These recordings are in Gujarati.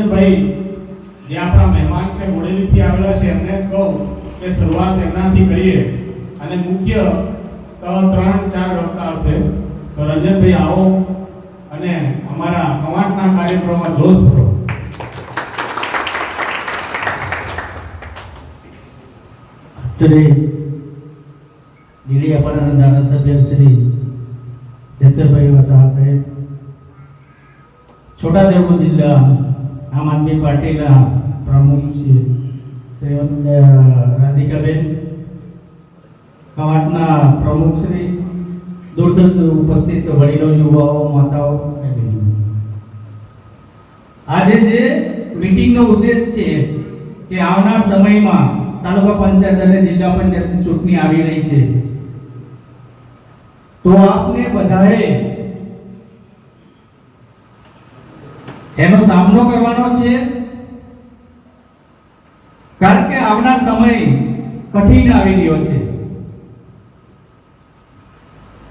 રંજનભાઈ જે આપણા મહેમાન છે મોડેલીથી આવેલા છે એમને જ કહું કે શરૂઆત એમનાથી કરીએ અને મુખ્ય 3-4 વક્તા હશે. તો રંજનભાઈ આવો અને અમારા કવાંટના કાર્યક્રમમાં જોશ ભરો. ડેડિયાપાડાના ધારાસભ્ય શ્રી ચેતરભાઈ વસાવા સાહેબ, છોટાઉદેપુર જિલ્લા આમ આદમી પાર્ટીના પ્રમુખ શ્રી રાધિકાબેન, કવાંટના પ્રમુખ શ્રી, દૂર ઉપસ્થિત વડીલો, યુવાઓ, માતાઓ, આજે જે મીટિંગનો ઉદ્દેશ છે કે આવનાર સમયમાં તાલુકા પંચાયત અને જિલ્લા પંચાયતની ચૂંટણી આવી રહી છે, તો આપને બધાએ એનો સામનો કરવાનો છે. કારણ કે આવનાર સમય કઠિન આવી રહ્યો છે.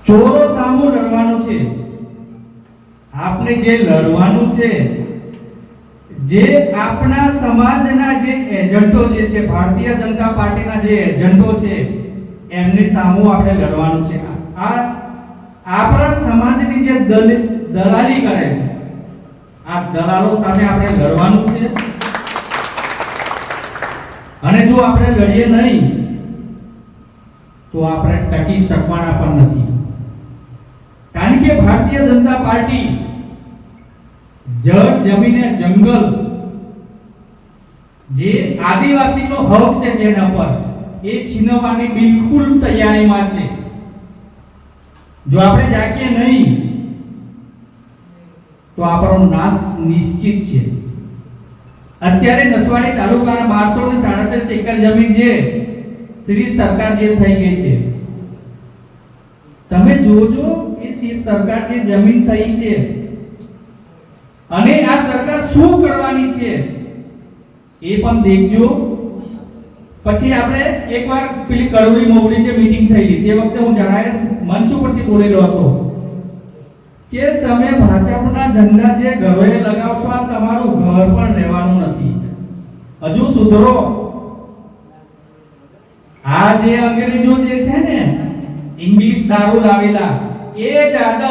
ચોરો સામો લડવાનો છે. આપને જે લડવાનું છે, જે આપણા સમાજના જે એજન્ટો જે છે, ભારતીય જનતા પાર્ટીના જે એજન્ટો છે, એમની સામે આપણે લડવાનું છે. આ આપણા સમાજની જે દલાલી કરે છે, આ દલાલો સામે આપણે લડવાનું છે. અને જો આપણે લડીએ નહીં તો આપણે ટકી શકવાના પણ નથી. કારણ કે ભારતીય જનતા પાર્ટી જળ, જમીન અને જંગલ, જે આદિવાસીનો હક છે જેના પર, એ છીનવવાની બિલકુલ તૈયારીમાં છે. જો આપણે જાગીએ નહીં તો આપણો નાશ નિશ્ચિત છે. અત્યારે નસવાડી તાલુકાના 1237 એકર જમીન જે શ્રી સરકાર જે થઈ ગઈ છે, તમે જોજો એ શ્રી સરકાર જે જમીન થઈ છે અને આ સરકાર શું કરવાની છે એ પણ દેખજો. પછી આપણે એકવાર પેલી કરોડી મોવડી જે મીટિંગ થયેલી તે વખતે હું જાહેર મંચ ઉપરથી બોલેલો હતો કે તમે ભાજપના ઝંડા જે ઘરોએ લગાવ છો, આ તમારું ઘર પણ રહેવાનું નથી. હજુ સુધરો. આ જે અંગ્રેજો જે છે ને ઇંગ્લિશ દારૂ લાવેલા, એ જ આદત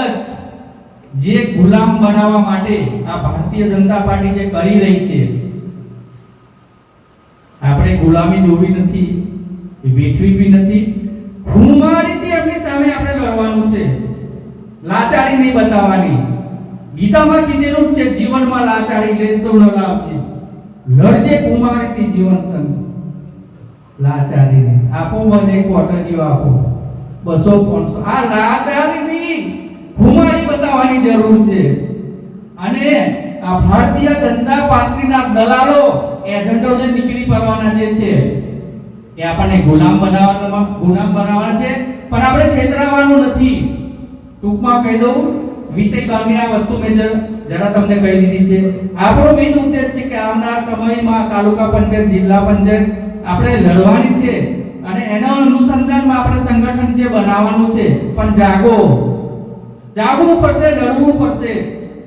જે ગુલામ બનાવવા માટે આ ભારતીય જનતા પાર્ટી જે કરી રહી છે, આપણે ગુલામી જોવી નથી, વેઠવી બી નથી. ખુમારીથી એમની સામે આપણે લડવાનું છે. લાચારી નહીં બતાવવાની. ગીતામાં કીધેલું છે, જીવનમાં લાચારી લેશ તો ન લાવજે, લડજે કુમારીથી જીવન સંગ. લાચારી નહીં. આપો મને ક્વાર્ટરીઓ આપો 200-500. આ લાચારી નહીં, ખુમારી બતાવવાની જરૂર છે. અને આ ભારતીય જનતા પાર્ટીના દલાલો, એજન્ટો જે નીકળી પડવાના જે છે, એ આપણને ગુલામ બનાવવાના છે. પણ આપણે છેતરાવાનું નથી. ટૂંકમાં કહી દઉં, વિષય કામની આ વસ્તુ મેં જરા તમને કહી દીધી છે. આપણો મેઇન ઉદ્દેશ છે કે આવનાર સમયમાં તાલુકા પંચાયત, જિલ્લા પંચાયત આપણે લડવાની છે. અને એના અનુસંધાનમાં આપણે સંગઠન જે બનાવવાનું છે. પણ જાગવું પડશે, લડવું પડશે.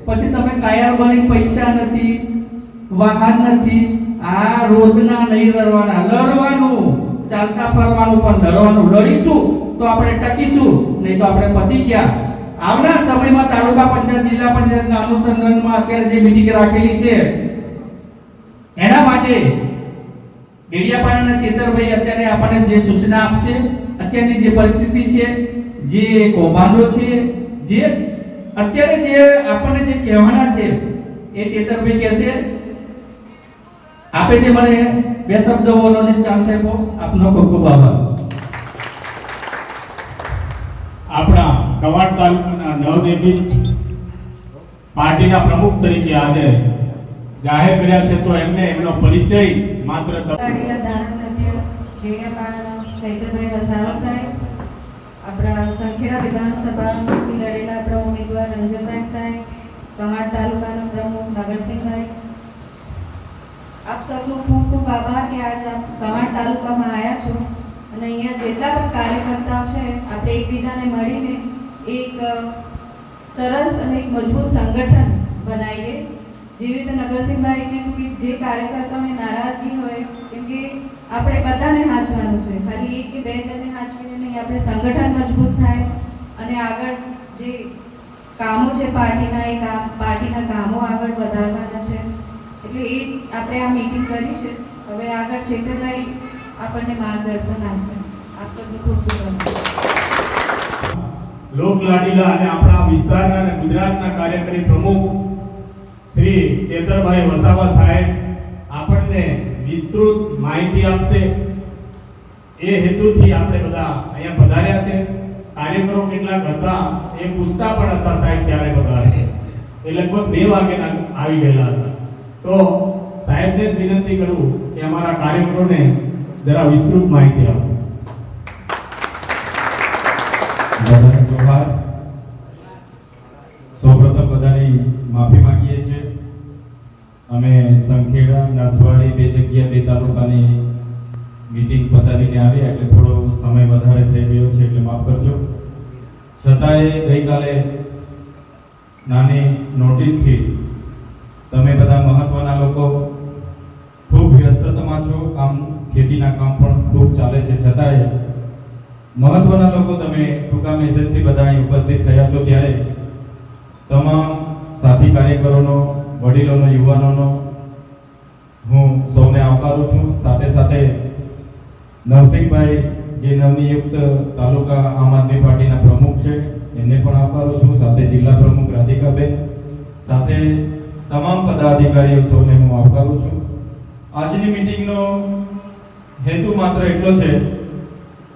પછી તમે કાયર બની પૈસા નથી, વાહન નથી, આ રોજના નહીં લડવાનું, ચાલતા ફરવાનું પણ લડવાનું. લડીશું તો આપણે ટકીશું, નહીં તો આપણે પતી ગયા. આવનાર સમયમાં તાલુકા પંચાયત, જિલ્લા પંચાયતના અનુસંધાનમાં અત્યારે જે મીટિંગ રાખેલી છે, એના માટે ડેડિયાપાડાના ચેતરભાઈ અત્યારે આપણને જે સૂચના આપશે, અત્યારની જે પરિસ્થિતિ છે, જે કૌભાંડો છે, જે અત્યારે જે આપણને જે કહેવાના છે, એ ચેતરભાઈ કહેશે. આપે જે મને 2 શબ્દો બોલો છે, ચાલશે આપો. આપનો ખૂબ ખૂબ આભાર. આપણા કવાંટ તાલુકાના નવનિર્મિત પાર્ટીના પ્રમુખ તરીકે આજે જાહેર કર્યા છે, તો એમને એમનો પરિચય માત્ર ધારાસભ્ય ડેડિયાપાડાના ચૈતરભાઈ વસાવા સાહેબ, આપણા સંખેડા વિધાનસભામાંથી લડેલા આપણા ઉમેદવાર રંજનભાઈ સાહેબ, કવાંટ તાલુકાના પ્રમુખ નગરસિંહભાઈ, આપ સૌનો ખૂબ ખૂબ આભાર કે આજ આપ કવાંટ તાલુકામાં આવ્યા છો. અને અહીંયા જેટલા પણ કાર્યકર્તાઓ છે, આપણે એકબીજાને મળીને એક સરસ અને એક મજબૂત સંગઠન બનાવીએ. જેવી રીતે નગરસિંહભાઈ કીધું કે જે કાર્યકર્તાઓને નારાજગી હોય, કેમ કે આપણે બધાને હાંચવાનું છે, ખાલી એક કે બે જણને હાંચવીને નહીં, આપણે સંગઠન મજબૂત થાય અને આગળ જે કામો છે પાર્ટીના કામો આગળ વધારવાના છે, એટલે એ આપણે આ મીટિંગ કરી છે. હવે આગળ ચેતરભાઈ આપણને માર્ગદર્શન આપશે. આપ સૌનું ખૂબ ખૂબ આભાર. લોકલાડીલા અને આપણા વિસ્તારના અને ગુજરાતના કાર્યકારી પ્રમુખ શ્રી ચેતરભાઈ વસાવા સાહેબ આપણને વિસ્તૃત માહિતી આપશે. એ હેતુથી આપણે બધા અહીંયા પધાર્યા છે. કાર્યકરો કેટલાક હતા એ પૂછતા પણ હતા સાહેબ ક્યારે પધારશે, એ લગભગ 2 વાગ્યાના આવી ગયેલા હતા. તો સાહેબને જ વિનંતી કરું કે અમારા કાર્યકરોને જરા વિસ્તૃત માહિતી આપો. સૌપ્રથમ બધાની માફી માંગીએ છીએ. અમે સંખેડા નસવાડી 2 જગ્યા 2 તાલુકાની મીટિંગ પતાવીને આવ્યા એટલે થોડો સમય વધારે થઈ ગયો છે એટલે માફ કરજો. છતાંય ગઈકાલે નાની નોટિસથી તમે બધા મહત્વના લોકો ખૂબ વ્યસ્તતામાં છો, ખેતીના કામ પણ ખૂબ ચાલે છે, છતાંય મહત્વના લોકો તમે ટૂંકા મેસેજથી બધા અહીં ઉપસ્થિત થયા છો ત્યારે તમામ સાથી કાર્યકરોનો, વડીલોનો, યુવાનોનો હું સૌને આવકારું છું. સાથે સાથે નવસિંહભાઈ જે નવનિયુક્ત તાલુકા આમ આદમી પાર્ટીના પ્રમુખ છે એમને પણ આવકારું છું. સાથે જિલ્લા પ્રમુખ રાધિકાબેન, સાથે તમામ પદાધિકારીઓ સૌને હું આવકારું છું. આજની મીટિંગનો હેતુ માત્ર એટલો છે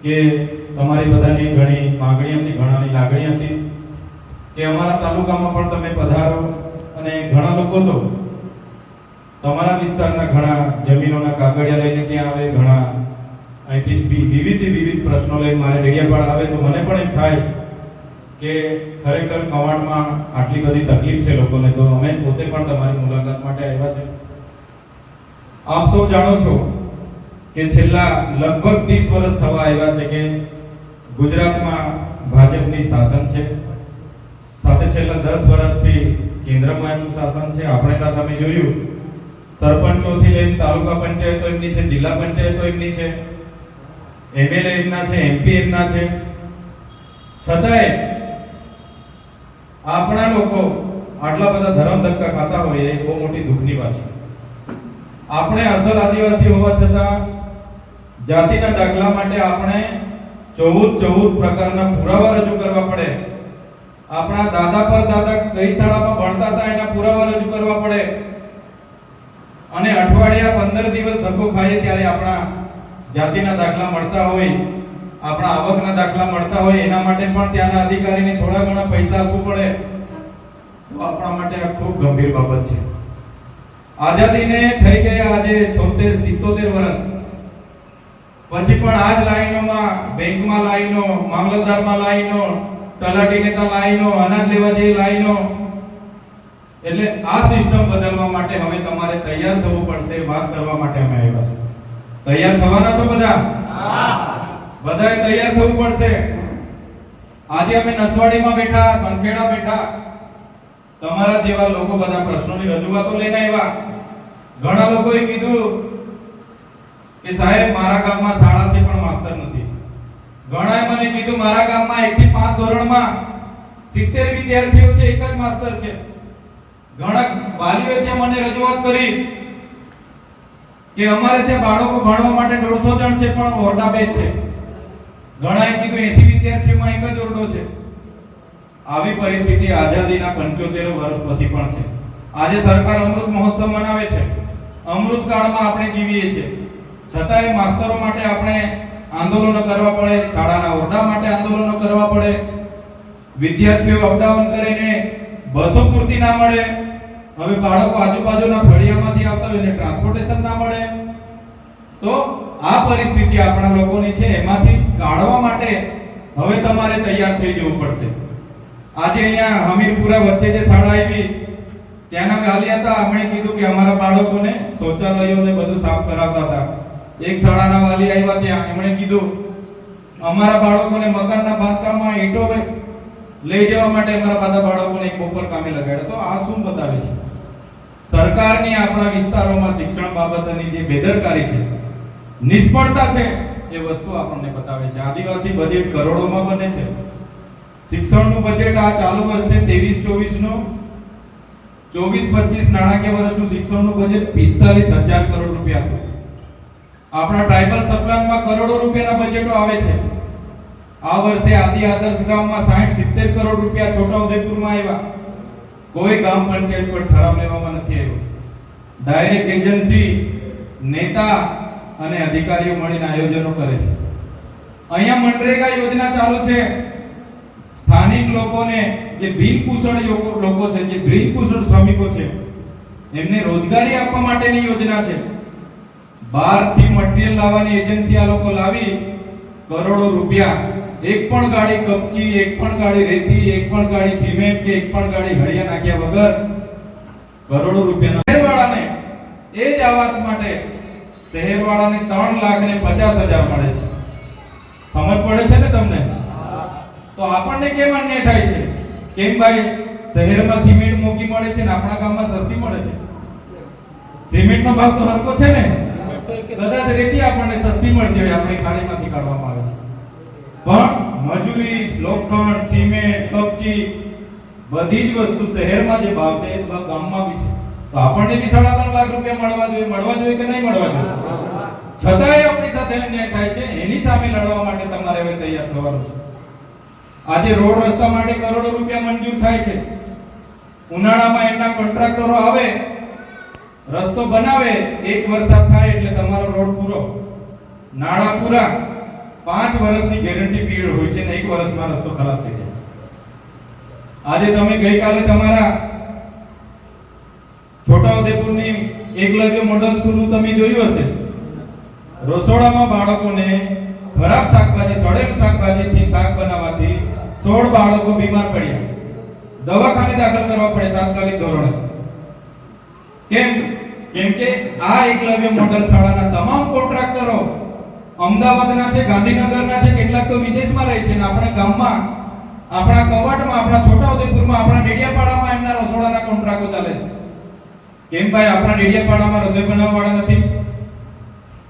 કે તમારી બધાની ઘણી માંગણી હતી, ઘણાની લાગણી હતી કે અમારા તાલુકામાં પણ તમે પધારો. અને ઘણા લોકો તો તમારા વિસ્તારના ઘણા જમીનોના કાગળિયા લઈને ત્યાં આવે, ઘણા અહીંથી વિવિધ પ્રશ્નો લઈને મારે ડેડિયાપાડ આવે તો મને પણ એમ થાય કે ખરેખર કવાડમાં આટલી બધી તકલીફ છે લોકોને, તો અમે પોતે પણ તમારી મુલાકાત માટે આવ્યા છે. આપ સૌ જાણો છો કે છેલ્લા લગભગ 30 વર્ષ થવા આવ્યા છે કે ગુજરાતમાં ભાજપની શાસન છે. સાથે છેલ્લા 10 વર્ષથી કેન્દ્રમાં એમનું શાસન છે. આપણે ત્યાં તમે જોયું સરપંચોથી લઈને તાલુકા પંચાયતો એમની છે, જિલ્લા પંચાયતો એમની છે, એમએલએ એમના છે, એમપી એમના છે. છતાંય આપણા લોકો આટલા બધા ધર્મ ધક્કા ખાતા હોય એ બહુ મોટી દુઃખની વાત છે. આપણે અસલ આદિવાસી હોવા છતાં જાતિના દાખલા માટે આપણે 14 પ્રકારના પુરાવા રજૂ કરવા પડે. આપણા દાદા પર દાદા કઈ શાળામાં ભણતા હતા એના પુરાવા રજૂ કરવા પડે. અને અઠવાડિયા 15 દિવસ ધક્કો ખાઈએ ત્યારે આપણા જાતિના દાખલા મળતા હોય, આપણા આવકના દાખલા મળતા હોય, એના માટે પણ ત્યાંના અધિકારીને થોડા ઘણા પૈસા આપવું પડે. તો આપણા માટે આ ખૂબ ગંભીર બાબત છે. આઝાદીને થઈ ગયા આજે 76-77 વર્ષ પછી પણ આ જ લાઈનોમાં, બેંકમાં લાઈનો, મામલતદારમાં લાઈનો, તલાટીને ત્યાં લાઈનો, અનાજ લેવા જેવી લાઈનો. એટલે આ સિસ્ટમ બદલવા માટે હવે તમારે તૈયાર થવું પડશે. વાત કરવા માટે અમે આવ્યા છે. તૈયાર થવાના છો બધા? બધાએ તૈયાર થવું પડશે. આજે અમે નસવાડીમાં બેઠા, સંખેડા બેઠા, તમારા જેવા લોકો બધા પ્રશ્નોની રજૂઆતો લઈને આવ્યા. ઘણા લોકોએ કીધું કે સાહેબ મારા ગામમાં શાળા છે પણ માસ્ટર નથી. ઘણાએ મને કીધું મારા ગામમાં 1 થી 5 ધોરણમાં 70 વિદ્યાર્થીઓ છે, એક જ માસ્ટર છે. ઘણા વાલીઓએ ત્યાં મને રજૂઆત કરી કે અમારે ત્યાં બાળકો ભણવા માટે 150 જણ છે પણ ઓરડા 2 છે. ઘણાએ કીધું 80 વિદ્યાર્થીઓમાં એક જ ઓરડો છે. આવી પરિસ્થિતિ આઝાદીના 75 વર્ષ પછી પણ છે. આજે સરકાર અમૃત મહોત્સવ મનાવે છે. અમૃત કાળમાં આપણે જીવીએ છીએ. છતાંય માસ્તરો માટે આપણે આંદોલનો કરવા પડે, શાળાના ઓરડા માટે આંદોલનો કરવા પડે, વિદ્યાર્થીઓ અપડાઉન કરીને બસો પૂરતી ના મળે, હવે બાળકો આજુબાજુના ફળિયામાંથી આવતા હોય એને ટ્રાન્સપોર્ટેશન ના મળે. તો આ પરિસ્થિતિ આપણા લોકોની છે, એમાંથી કાઢવા માટે હવે તમારે તૈયાર થઈ જવું પડશે. આજે અહીંયા હમીરપુરા વચ્ચે જે શાળા આવી ત્યાંના વાલી હતા, આપણે કીધું કે અમારા બાળકોને શૌચાલયોને બધું સાફ કરાવતા હતા. એક શાળાના વાલી આવ્યા ત્યાં, એમણે કીધું અમારા બાળકોને મકાનના બાંધકામમાં ઈંટો લઈ જવા માટે અમારા બધા બાળકોને એક બપોર કામે લગાડ્યા. તો આ શું બતાવે છે? સરકારની આપણા વિસ્તારોમાં શિક્ષણ બાબતની જે બેદરકારી છે, નિષ્ફળતા છે, એ વસ્તુ આપણને બતાવે છે. આદિવાસી બજેટ કરોડોમાં બને છે. શિક્ષણનું બજેટ આ ચાલુ વર્ષે 23-24 નું 24-25 નાણાકીય વર્ષનું શિક્ષણનું બજેટ 45,000 કરોડ રૂપિયા હતું. આપણા ટ્રાઇબલ સપ્લાનમાં કરોડો રૂપિયાના બજેટો આવે છે. આ વર્ષે આદિ આદર્શ ગ્રામમાં 60-70 કરોડ રૂપિયા છોટાઉદેપુરમાં આવ્યા. કોઈ ગ્રામ પંચાયત પર ઠરાવ લેવામાં નથી આવ્યો. ડાયરેક્ટ એજન્સી, નેતા અને અધિકારીઓ મળીને આયોજનો કરે છે. અહીંયા મનરેગા યોજના ચાલુ છે. સ્થાનિક લોકોને, જે બિનકુશળ લોકો છે, જે બિનકુશળ શ્રમિકો છે, એમને રોજગારી આપવા માટેની યોજના છે. બહારથી મટીરીયલ લાવવાની એજન્સી આ લોકો લાવી કરોડો રૂપિયા, એક પણ ગાડી કપચી, એક પણ ગાડી રેતી, એક પણ ગાડી સિમેન્ટ કે એક પણ ગાડી હળિયા નાખ્યા વગર કરોડો રૂપિયાના શહેરવાળાને એ જ આવાસ માટે શહેરવાળાને 3,50,000 મળે છે. સમજ પડે છે ને તમને? તો આપણને કેમ અન્યાય થાય છે? કેમ ભાઈ શહેરમાં સિમેન્ટ મોંઘી મળે છે ને આપણા ગામમાં સસ્તી મળે છે? સિમેન્ટનો ભાવ તો હરકો છે ને? કદાચ રેતી આપણને સસ્તી મળતી હોય, આપણે ખાડીમાંથી કાઢવામાં આવે છે. પણ મજૂરી, લોખંડ, સિમેન્ટ, કપચી બધી જ વસ્તુ શહેરમાં જે ભાવ છે એ ભાવ ગામમાં બી છે. તો આપણને બી 3.5 લાખ રૂપિયા મળવા જોઈએ કે નહીં મળવા જોઈએ? છતાંય આપણી સાથે અન્યાય થાય છે. એની સામે લડવા માટે તમારે હવે તૈયાર થવાનું છે. આજે રોડ રસ્તા માટે કરોડો રૂપિયા મંજૂર થાય છે. ઉનાળામાં એમના કોન્ટ્રાક્ટરો આવે, રસ્તો બનાવે, એક વરસાદ થાય એટલે તમારો રોડ પૂરો, નાળા પૂરા. 5 વર્ષની ગેરંટી પીરિયડ હોય છે ને 1 વર્ષમાં રસ્તો ખરાબ થઈ જાય છે. આજે તમે ગઈકાલે તમારા છોટાઉદેપુરની એકલવ્ય મોડલ સ્કૂલનું તમે જોયું હશે. રસોડામાં બાળકોને ખરાબ શાકભાજી, સડેલું શાકભાજીથી શાક બનાવવાથી 16 બાળકો બીમાર પડ્યા. દવાખાને દાખલ કરવા પડે તાત્કાલિક ધોરણે. કેમ કે આ એકલવ્ય મોડલ શાળાના તમામ કોન્ટ્રાક્ટરો અમદાવાદના છે, ગાંધીનગરના છે, કેટલાક તો વિદેશમાં રહે છે, અને આપણા ગામમાં, આપણા કવાટમાં, આપણા છોટાઉદેપુરમાં, આપણા ડેડિયાપાડામાં એમના રસોડાના કોન્ટ્રાક્ટો ચાલે છે. કેમ ભાઈ આપણા ડેડિયાપાડામાં રસોઈ બનાવવાવાળા નથી?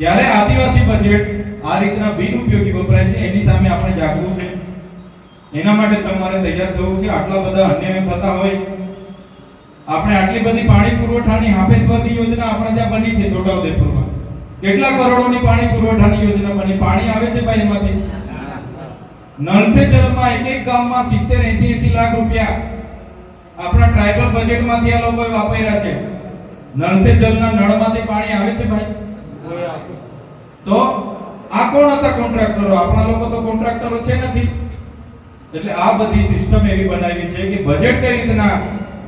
ત્યારે આદિવાસી બજેટ આ રીતના બિનઉપયોગી વપરાય છે. એની સામે આપણે જાગવું છે. એના માટે તમારે તૈયાર થવું છે. આટલા બધા અન્યાય થતા હોય, આપણે આટલી બધી પાણી પુરવઠાની હાપેશ્વરની યોજના આપણે ત્યાં બની છે છોટાઉદેપુરમાં. કેટલા કરોડોની પાણી પુરવઠાની યોજના બની. પાણી આવે છે ભાઈ એમાંથી? નળ સે જલમાં એક ગામમાં 70-80 લાખ રૂપિયા આપણા ટ્રાઇબલ બજેટમાંથી આ લોકોએ વાપર્યા છે. નળ સે જલના નળમાંથી પાણી આવે છે ભાઈ? તો આ કોણ હતા કોન્ટ્રાક્ટરો? આપણા લોકો તો કોન્ટ્રાક્ટરો છે નથી. એટલે આ બધી સિસ્ટમ એવી બનાવી છે કે બજેટ કઈ રીતના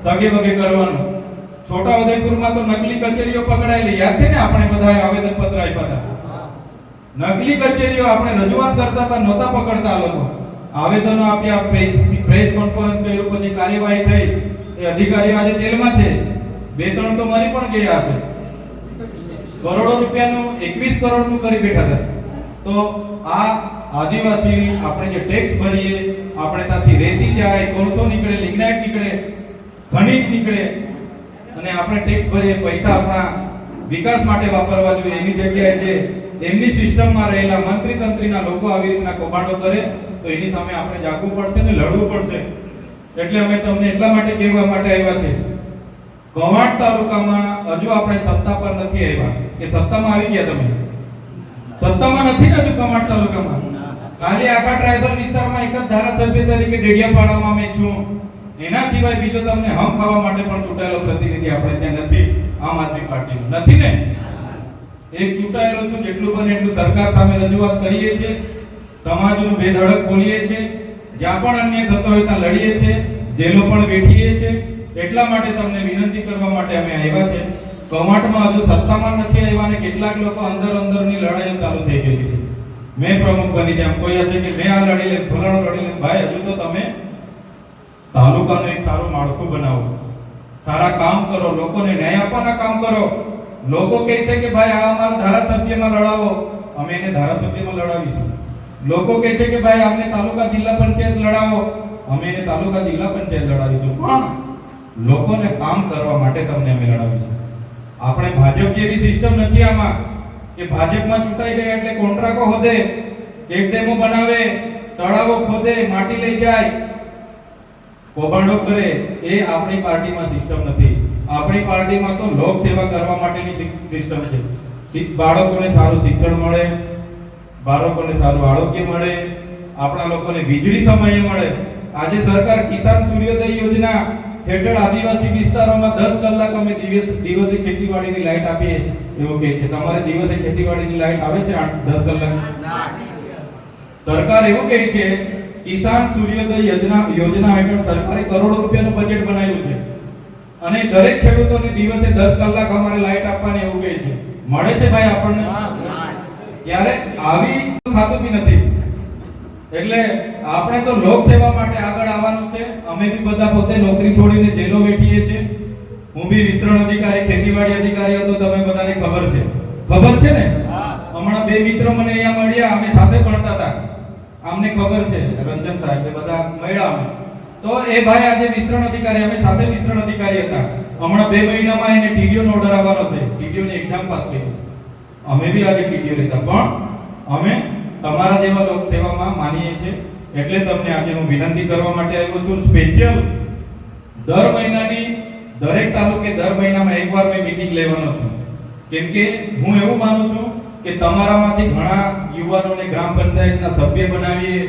સગે વગે કરવાનું. છોટાઉદેપુરમાં તો નકલી કચેરીઓ પકડાયેલી, યાદ છે ને? આપણે બધાએ આવેદન પત્ર આપ્યા હતા. નકલી કચેરીઓ આપણે રજૂઆત કરતા હતા, નહોતા પકડતા. આ લોકો આવેદનો આપ્યા, પ્રેસ કોન્ફરન્સ કર્યું, પછી કાર્યવાહી થઈ. એ અધિકારીઓ આજે જેલમાં છે. 2-3 તો મરી પણ ગયા હશે. કરોડો રૂપિયાનું 21 કરોડનું કરી બેઠા હતા. તો આ આદિવાસી આપણે જે ટેક્સ ભરીએ, આપણે ત્યાંથી રેતી જાય, કોલસો નીકળે, લિગ્નાઇટ નીકળે, ખનિજ નીકળે, અને આપણે ટેક્સ ભરીએ, પૈસા આપણા વિકાસ માટે વાપરવા જોઈએ. એની જગ્યાએ જે એમની સિસ્ટમમાં રહેલા મંત્રી તંત્રીના લોકો આવી રીતના કૌભાંડો કરે, તો એની સામે આપણે જાગવું પડશે ને લડવું પડશે. એટલે અમે તમને એટલા માટે કહેવા માટે આવ્યા છે, કવાંટ તાલુકામાં હજુ આપણે સત્તા પર નથી આવ્યા. કે સત્તામાં આવી ગયા? તમે સત્તામાં નથી ને હજુ કવાંટ તાલુકામાં. ખાલી આખા ટ્રાઇબલ વિસ્તારમાં એક જ ધારાસભ્ય તરીકે ડેડિયાપાડામાં મેં છું. એના સિવાય બીજો તમને હમ ખાવા માટે પણ ચૂંટાયેલો પ્રતિનિધિ આપણે ત્યાં નથી. આમ આદમી પાર્ટીનો નથી ને? એક ચૂંટાયેલો છું, જેટલું બને એટલું સરકાર સામે રજૂઆત કરીએ છીએ, સમાજનું બેધડક બોલીએ છીએ, જ્યાં પણ અન્યાય થતો હોય ત્યાં લડીએ છીએ, જેલો પણ બેઠીએ છીએ. એટલા માટે તમને વિનંતી કરવા માટે અમે આવ્યા છે. કવાંટમાં હજુ સત્તામાં નથી આવ્યા અને કેટલાક લોકો અંદરની લડાઈઓ ચાલુ થઈ ગઈ છે. મેં પ્રમુખ બની જાય, કોઈ હશે કે મેં આ લડી લે, ફલાણો લડી લે. ભાઈ હજુ તો તમે તાલુકાનું એક સારું માળખું બનાવો, સારા કામ કરો, લોકોને ન્યાય આપવાના કામ કરો. લોકો કહે છે કે ભાઈ આ અમારા ધારાસભ્યમાં લડાવો, અમે એને ધારાસભ્યમાં લડાવીશું. લોકો કહે છે કે ભાઈ અમને તાલુકા જિલ્લા પંચાયત લડાવો, અમે એને તાલુકા જિલ્લા પંચાયત લડાવીશું. પણ લોકોને કામ કરવા માટે તમને અમે લડાવીશું. ભાજપ જેવી સિસ્ટમ નથી આમાં કે ભાજપમાં ચૂંટાઈ ગયા એટલે કોન્ટ્રાક્ટો હોદે, ચેક ડેમો બનાવે, તળાવો ખોદે, માટી લઈ જાય, કૌભાંડો કરે. એ આપણી પાર્ટીમાં સિસ્ટમ નથી. આપણી પાર્ટીમાં તો લોક સેવા કરવા માટેની સિસ્ટમ છે. બાળકોને સારું શિક્ષણ મળે, બાળકોને સારું આરોગ્ય મળે, આપણા લોકોને વીજળી સમયે મળે. આજે સરકાર કિસાન સૂર્યોદય યોજના હેઠળ આદિવાસી વિસ્તારોમાં 10 કલાક અમે દિવસે ખેતીવાડીની લાઈટ આપીએ એવું કહે છે. તમારે દિવસે ખેતીવાડીની લાઈટ આવે છે 10 કલાક? સરકાર એવું કહે છે કિસાન સૂર્યોદય યોજના હેઠળ સરકારે કરોડો રૂપિયાનું બજેટ બનાવ્યું છે અને દરેક ખેડૂતોને દિવસે 10 કલાક અમારે લાઈટ આપવાની એવું કહે છે. મળે છે ભાઈ આપણને? ત્યારે આવી ખાતું બી નથી. એટલે આપણે તો લોક સેવા માટે આગળ આવવાનું છે. અમે બી બધા પોતે નોકરી છોડીને જેલો બેઠીએ છીએ. હું બી વિસ્તરણ અધિકારી, ખેતીવાડી અધિકારી હતો, તમે બધાને ખબર છે. ખબર છે ને? હમણાં બે મિત્રો મને અહીંયા મળ્યા, અમે સાથે ભણતા હતા. અમને ખબર છે, રંજન સાહેબ એ બધા મળ્યા અમે. તો એ ભાઈ આજે વિસ્તરણ અધિકારી, અમે સાથે વિસ્તરણ અધિકારી હતા. હમણાં 2 મહિનામાં એને ટીડીઓ નો ઓર્ડર આવવાનો છે. ટીડીઓ ની એક્ઝામ પાસ કરી. અમે બી આજે ટીડીઓ લેતા, પણ અમે તમારા જેવા લોક સેવામાં માનીએ છીએ. એટલે તમને આજે હું વિનંતી કરવા માટે આવ્યો છું. સ્પેશિયલ દર મહિનાની દરેક તાલુકે દર મહિનામાં એકવાર મેં મીટિંગ લેવાનો છું. કેમ કે હું એવું માનું છું કે તમારામાંથી ઘણા યુવાનોને ગ્રામ પંચાયતના સભ્ય બનાવીએ,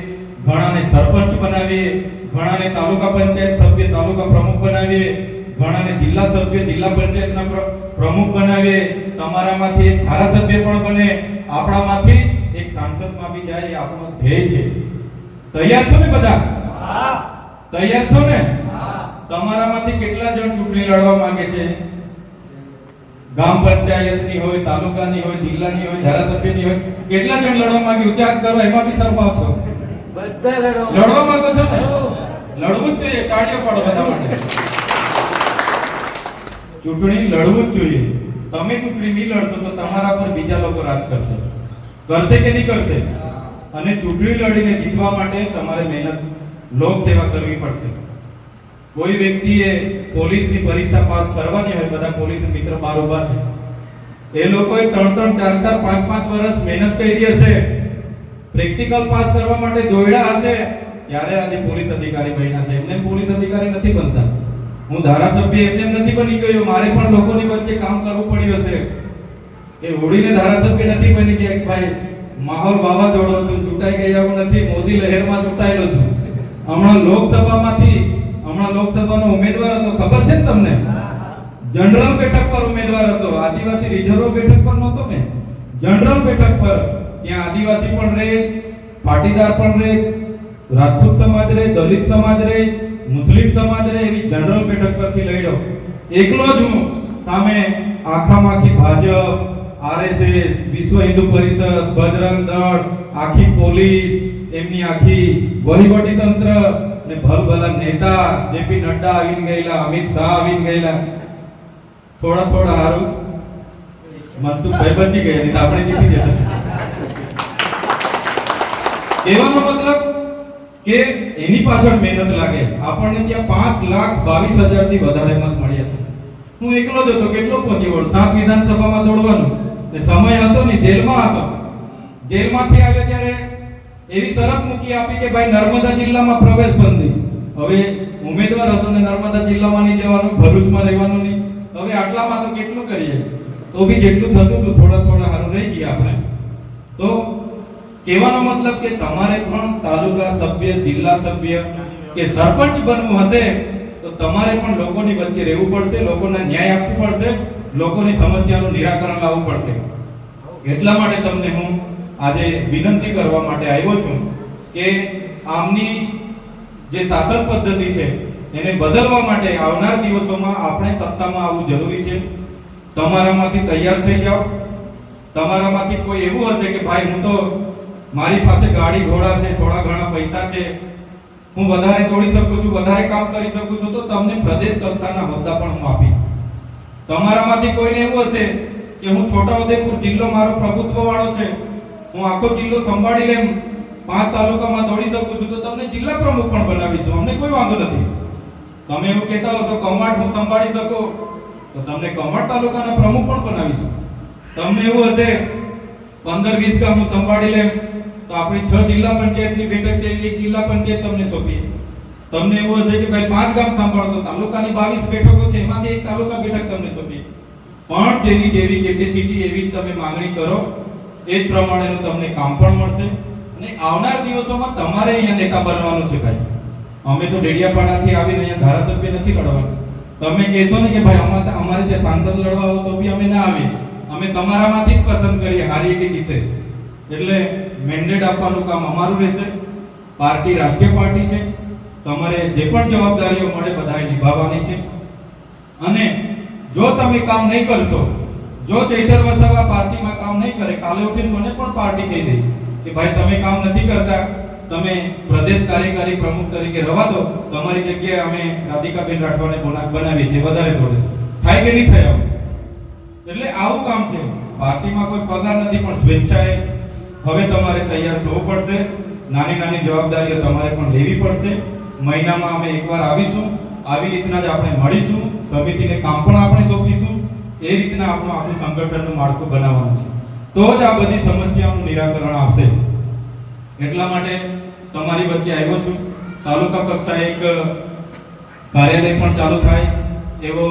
ઘણાને સરપંચ બનાવીએ, ઘણાને તાલુકા પંચાયત સભ્ય, તાલુકા પ્રમુખ બનાવીએ, ઘણાને જિલ્લા સભ્ય, જિલ્લા પંચાયતના પ્રમુખ બનાવીએ. તમારામાંથી એક ધારાસભ્ય પણ બને, આપણામાંથી એક સાંસદમાં બી જાય. એ આપણો ધ્યેય છે. તૈયાર છો ને બધા? હા. તૈયાર છો ને? હા. તમારામાંથી કેટલા જણ ચૂંટણી લડવા માંગે છે? ગામ પંચાયતની હોય, તાલુકાની હોય, જિલ્લાની હોય, ધારાસભ્યની હોય, કેટલા જણ લડવા માંગે? ઊંચા હાથ કરો. એમાં બી શરમાવ છો? બધા લડવા માંગો છો ને? લડવું જ જોઈએ. તાળીઓ પાડો બધા માટે. ચૂંટણી લડવું જ જોઈએ. તમે ચૂંટણી નહીં લડશો તો તમારા પર બીજા લોકો રાજ કરશે. કરશે કે નહીં કરશે? અને ચૂંટણી લડીને જીતવા માટે તમારે મહેનત, લોક સેવા કરવી પડશે. કોઈ વ્યક્તિએ પોલીસની પરીક્ષા પાસ કરવાની હોય, બધા પોલીસ મિત્ર બહાર ઊભા છે, એ લોકોએ 3-3, 4-4, 5-5 વર્ષ મહેનત કરી હશે, પ્રેક્ટિકલ પાસ કરવા માટે દોડ્યા હશે, ત્યારે આજે પોલીસ અધિકારી બન્યા છે. એમને પોલીસ અધિકારી નથી બનતા. હું ધારાસભ્ય એમને નથી બની ગયો. મારે પણ લોકોની વચ્ચે કામ કરવું પડ્યું હશે. એ હોડીને ધારાસભ્ય નથી બની ગયા કે ભાઈ માહોલ વાવાઝોડો હતું, ચૂંટાઈ ગયા એવું નથી. મોદી લહેરમાં ચૂંટાયેલો છું. હમણાં લોકસભાનો ઉમેદવાર હતો, ખબર છે ને તમને? જનરલ બેઠક પર ઉમેદવાર હતો. આદિવાસી રિઝર્વ બેઠક પર નહોતો ને, જનરલ બેઠક પર. ત્યાં આદિવાસી પણ રહે, પાટીદાર પણ રહે, રાજપૂત સમાજ રહે, દલિત સમાજ રહે, મુસ્લિમ સમાજ રહે. એવી જનરલ બેઠક પરથી લડ્યો એકલો જ હું. સામે આખામાંથી ભાજપ, આરએસએસ, વિશ્વ હિન્દુ પરિષદ, બજરંગ દળ, આખી પોલીસ, એમની આખી વહીવટી તંત્ર ને ભલભલા નેતા જેપી નડ્ડા આવીને ગયેલા, અમિત શાહ આવીને ગયેલા. થોડા હારું મનસુખભાઈ બચી ગયા, નહીં તો આપણે જીતી જતા. કહેવાનો મતલબ કે એની પાછળ મહેનત લાગે. આપણને ત્યાં 5,22,000 થી વધારે મત મળ્યા છે. હું એકલો જ હતો, કેટલો પહોંચી વળ? 7 વિધાનસભામાં દોડવાનું. ને સમય હતો ને, જેલમાં હતો. જેલમાંથી આવ્યા ત્યારે એવી શરત મૂકી આપી કે ભાઈ નર્મદા જિલ્લામાં પ્રવેશ બંધી. હવે ઉમેદવાર હતો ને નર્મદા જિલ્લામાં નહીં જવાનું, ભરૂચમાં રહેવાનું નહીં. હવે આટલામાં તો કેટલું કરીએ? તો બી જેટલું થતું હતું થોડા હારું રહી ગયા આપણે. તો કહેવાનો મતલબ કે તમારે પણ તાલુકા સભ્ય, જિલ્લા સભ્ય કે સરપંચ બનવું હશે તો તમારે પણ લોકોની વચ્ચે રહેવું પડશે, લોકોને ન્યાય આપવું પડશે, લોકોની સમસ્યાનું નિરાકરણ લાવવું પડશે. એટલા માટે તમને હું આજે વિનંતી કરવા માટે આવ્યો છું કે આમની જે શાસન પદ્ધતિ છે એને બદલવા માટે આવનાર દિવસોમાં આપણે સત્તામાં આવવું જરૂરી છે. તમારામાંથી તૈયાર થઈ જાઓ. તમારામાંથી કોઈ એવું હશે કે ભાઈ હું તો, મારી પાસે ગાડી ઘોડા છે, થોડા ઘણા પૈસા છે, હું વધારે દોડી શકું છું, વધારે કામ કરી શકું છું, તો તમને પ્રદેશ કક્ષાના હોદ્દા પણ હું આપીશ. તમારામાંથી કોઈને એવું હશે કે હું છોટાઉદેપુર જિલ્લો મારો પ્રભુત્વ વાળો છે, હું આખો જિલ્લો સંભાળી લેમ, 5 તાલુકામાં દોડી શકું છું, તો તમને જિલ્લા પ્રમુખ પણ બનાવીશું. અમને કોઈ વાંધો નથી. તમે એવું કહેતા હો છો કમાટ હું સંભાળી શકું, તો તમને કમાડ તાલુકાના પ્રમુખ પણ બનાવીશું. તમને એવું હશે 15-20 ગામ હું સંભાળી લેમ તો આપણી 6 જિલ્લા પંચાયતની બેઠક છે એટલે 1 જિલ્લા પંચાયત તમને સોંપીએ. તમને એવું હશે કે ભાઈ 5 ગામ સંભાળો તો તાલુકાની 22 બેઠકો છે એમાંથી એક તાલુકા બેઠક તમને સોંપીએ. પણ જેની જેવી કેપેસિટી એવી તમે માંગણી કરો એ જ પ્રમાણેનું તમને કામ પણ મળશે. અને આવનાર દિવસોમાં તમારે અહીંયા નેતા બનવાનું છે ભાઈ. અમે તો ડેડિયાપાડાથી આવીને અહીંયા ધારાસભ્ય નથી લડવાનું. તમે કહેશો ને કે ભાઈ અમારે જે સાંસદ લડવા હોય તો બી અમે ના આવીએ. અમે તમારામાંથી જ પસંદ કરીએ હારીએ કે જીતે. એટલે મેન્ડેટ આપવાનું કામ અમારું રહેશે. પાર્ટી રાષ્ટ્રીય પાર્ટી છે. તમારે જે પણ જવાબદારીઓ મળે બધાએ નિભાવવાની છે. અને જો તમે કામ નહીં કરશો, જો ચૈતર વસાવા પાર્ટીમાં કામ નહીં કરે, કાલે ઉઠીને મને પણ પાર્ટી કહી દે કે ભાઈ તમે કામ નથી કરતા, તમે પ્રદેશ કાર્યકારી પ્રમુખ તરીકે રવા દો, તમારી જગ્યાએ અમે રાધિકાબેન રાઠવાને બનાવી છે, વધારે થોડું થાય કે નહીં થાય. એટલે આવું કામ છે. પાર્ટીમાં કોઈ પગાર નથી પણ સ્વેચ્છાએ હવે તમારે તૈયાર થવું પડશે. નાની નાની જવાબદારીઓ તમારે પણ લેવી પડશે. મહિનામાં અમે એકવાર આવીશું, આવી રીતના જ આપણે મળીશું, સમિતિને કામ પણ આપણે સોંપીશું. એ રીતના આપણું આખું સંગઠનનું માળખું બનાવવાનું છે. તો જ આ બધી સમસ્યાઓનું નિરાકરણ આવશે. એટલા માટે તમારી વચ્ચે આવ્યો છું. તાલુકા કક્ષાએ એક કાર્યાલય પણ ચાલુ થાય એવો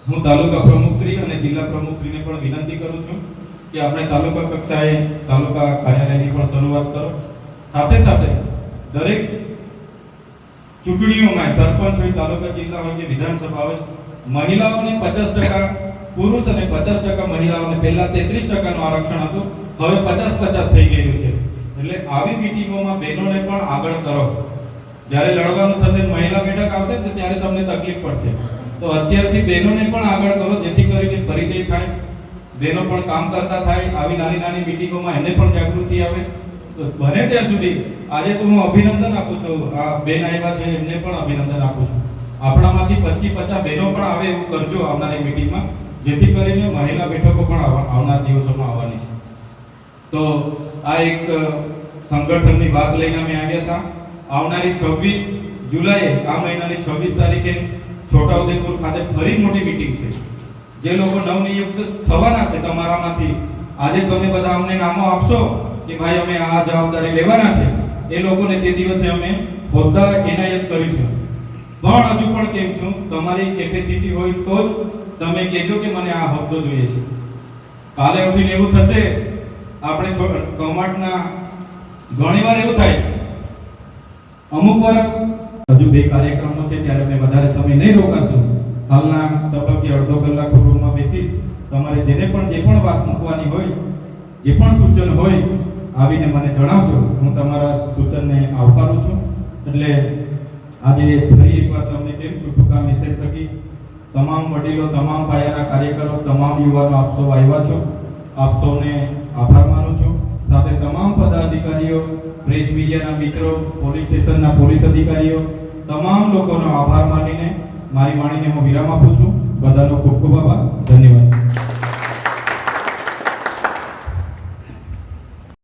હું તાલુકા પ્રમુખશ્રી અને જિલ્લા પ્રમુખશ્રીને પણ વિનંતી કરું છું કે આપણે તાલુકા કક્ષાએ તાલુકા કાર્યાલયની પણ શરૂઆત કરો. સાથે સાથે દરેક ચૂંટણીઓમાં સરપંચ હોય, તાલુકા જિલ્લા હોય કે વિધાનસભા હોય, મહિલાઓને 50% પુરુષ અને 50% મહિલાઓને પહેલા 33% નું આરક્ષણ હતું, હવે 50-50 થઈ ગયું છે. એટલે આવી મીટિંગોમાં બહેનોને પણ આગળ કરો. જ્યારે લડવાનું થશે મહિલા બેઠક આવશે ને ત્યારે તમને તકલીફ પડશે. તો અત્યારથી બહેનોને પણ આગળ કરો જેથી કરીને પરિચય થાય, બહેનો પણ કામ કરતા થાય. આવી નાની નાની મીટિંગોમાં એને પણ જાગૃતિ આવે. તો બને ત્યાં સુધી આજે તો હું અભિનંદન આપું છું, આ બેન આવ્યા છે એમને પણ અભિનંદન આપું છું. આપણામાંથી 25-50 બહેનો પણ આવે એવું કરજો આવનારી મીટિંગમાં, જેથી કરીને મહિલા બેઠકો પણ આવનાર દિવસોમાં આવવાની છે. તો આ એક સંગઠનની વાત લઈને અમે આવ્યા હતા. આવનારી 26 જુલાઈએ આ મહિનાની 26 તારીખે છોટાઉદેપુર ખાતે ફરી મોટી મીટિંગ છે. જે લોકો નવનિયુક્ત થવાના છે તમારામાંથી, આજે તમે બધા અમને નામો આપશો કે ભાઈ અમે આ જવાબદારી લેવાના છે, એ લોકોને તે દિવસે અમે હોદ્દા એનાયત કરીશું. પણ હજુ પણ કેમ છું, તમારી કેપેસિટી હોય તો જ તમે કહેજો કે મને આ હોદ્દો જોઈએ છે. કાલે ઉઠીને એવું થશે આપણે કમાટના ઘણીવાર એવું થાય, અમુક વાર હજુ 2 કાર્યક્રમો છે ત્યારે મેં વધારે સમય નહીં રોકાશું. હાલના તબક્કે અડધો કલાક રૂમમાં બેસીશ. તમારે જેને પણ જે પણ વાત મૂકવાની હોય, જે પણ સૂચન હોય આવીને મને જણાવજો. હું તમારા સૂચનને આવકારું છું. એટલે આજે ફરી એકવાર તમને કેમ છું, ટૂંકા મેસેજ થકી તમામ વડીલો, તમામ પાયાના કાર્યકરો, તમામ યુવાનો આપ સૌ આવ્યા છો. આપ સૌને આભાર માનું છું. સાથે તમામ પદાધિકારીઓ, પ્રેસ મીડિયાના મિત્રો, પોલીસ સ્ટેશનના પોલીસ અધિકારીઓ, તમામ લોકોનો આભાર માનીને મારી વાણીને હું વિરામ આપું છું. બધાનો ખૂબ ખૂબ આભાર. ધન્યવાદ.